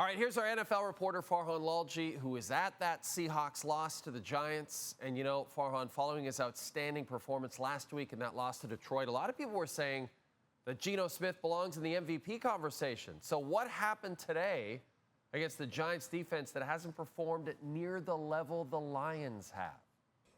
All right, here's our NFL reporter, Farhan Lalji, who is at that Seahawks loss to the Giants. And, you know, Farhan, following his outstanding performance last week in that loss to Detroit, a lot of people were saying that Geno Smith belongs in the MVP conversation. So what happened today against the Giants defense that hasn't performed at near the level the Lions have?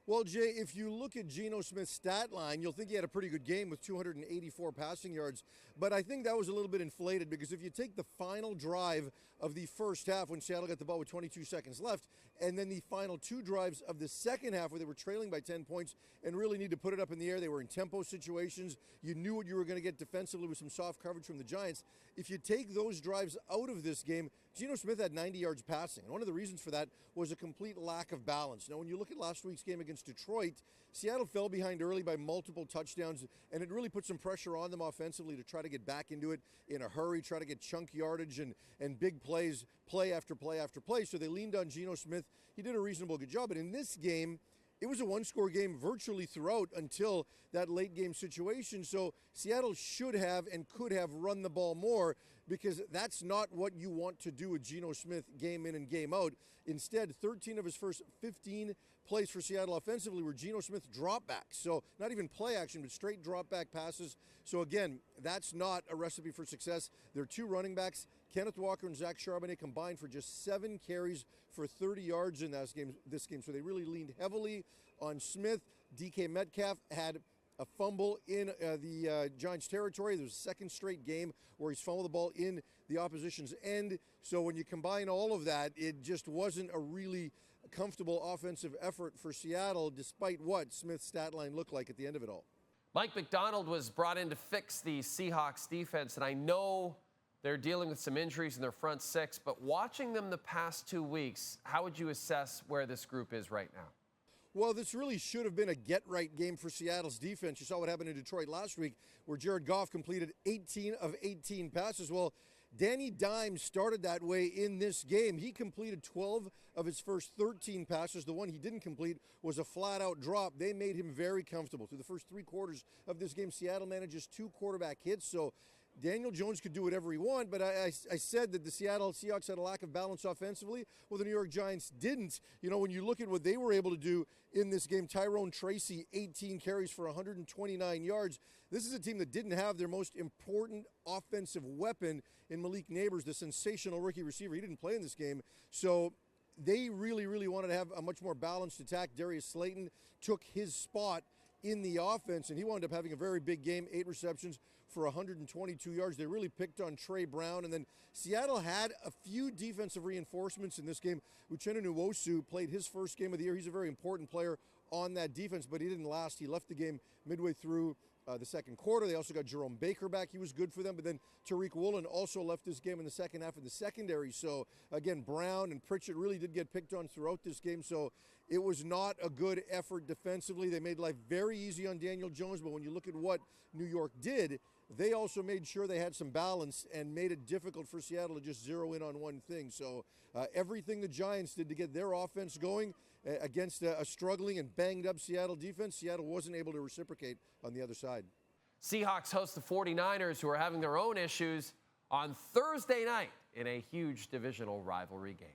Well, Jay, if you look at Geno Smith's stat line, you'll think he had a pretty good game with 284 passing yards. But I think that was a little bit inflated because if you take the final drive of the first half when Seattle got the ball with 22 seconds left, and then the final two drives of the second half where they were trailing by 10 points and really need to put it up in the air, they were in tempo situations. You knew what you were going to get defensively with some soft coverage from the Giants. If you take those drives out of this game, Geno Smith had 90 yards passing. And one of the reasons for that was a complete lack of balance. Now, when you look at last week's game against Detroit, Seattle fell behind early by multiple touchdowns, and it really put some pressure on them offensively to try to get back into it in a hurry, try to get chunk yardage and big plays, play after play after play. So they leaned on Geno Smith. He did a reasonable good job. But in this game, it was a one-score game virtually throughout until that late-game situation. So Seattle should have and could have run the ball more because that's not what you want to do with Geno Smith game in and game out. Instead, 13 of his first 15 plays for Seattle offensively were Geno Smith dropbacks. So not even play action, but straight drop-back passes. So again, that's not a recipe for success. Their two running backs, Kenneth Walker and Zach Charbonnet, combined for just 7 carries for 30 yards in this game. So they really leaned heavily on Smith. DK Metcalf had a fumble in the Giants' territory. There was a second straight game where he's fumbled the ball in the opposition's end. So when you combine all of that, it just wasn't a really comfortable offensive effort for Seattle, despite what Smith's stat line looked like at the end of it all. Mike McDonald was brought in to fix the Seahawks defense, and I know they're dealing with some injuries in their front six, but watching them the past 2 weeks, how would you assess where this group is right now? Well, this really should have been a get-right game for Seattle's defense. You saw what happened in Detroit last week where Jared Goff completed 18 of 18 passes. Well, Danny Dimes started that way in this game. He completed 12 of his first 13 passes. The one he didn't complete was a flat-out drop. They made him very comfortable. Through the first 3 quarters of this game, Seattle manages 2 quarterback hits. So Daniel Jones could do whatever he wanted, but I said that the Seattle Seahawks had a lack of balance offensively. Well, the New York Giants didn't. You know, when you look at what they were able to do in this game, Tyrone Tracy, 18 carries for 129 yards. This is a team that didn't have their most important offensive weapon in Malik Neighbors, the sensational rookie receiver. He didn't play in this game. So they really wanted to have a much more balanced attack. Darius Slayton took his spot in the offense, and he wound up having a very big game, 8 receptions for 122 yards. They really picked on Trey Brown, and then Seattle had a few defensive reinforcements in this game. Uchenna Nwosu played his first game of the year. He's a very important player on that defense, but he didn't last. He left the game midway through the second quarter. They also got Jerome Baker back. He was good for them, but then Tariq Woolen also left this game in the second half of the secondary. So again, Brown and Pritchett really did get picked on throughout this game. So it was not a good effort defensively. They made life very easy on Daniel Jones, but when you look at what New York did, they also made sure they had some balance and made it difficult for Seattle to just zero in on one thing. So everything the Giants did to get their offense going against a struggling and banged up Seattle defense, Seattle wasn't able to reciprocate on the other side. Seahawks host the 49ers, who are having their own issues on Thursday night in a huge divisional rivalry game.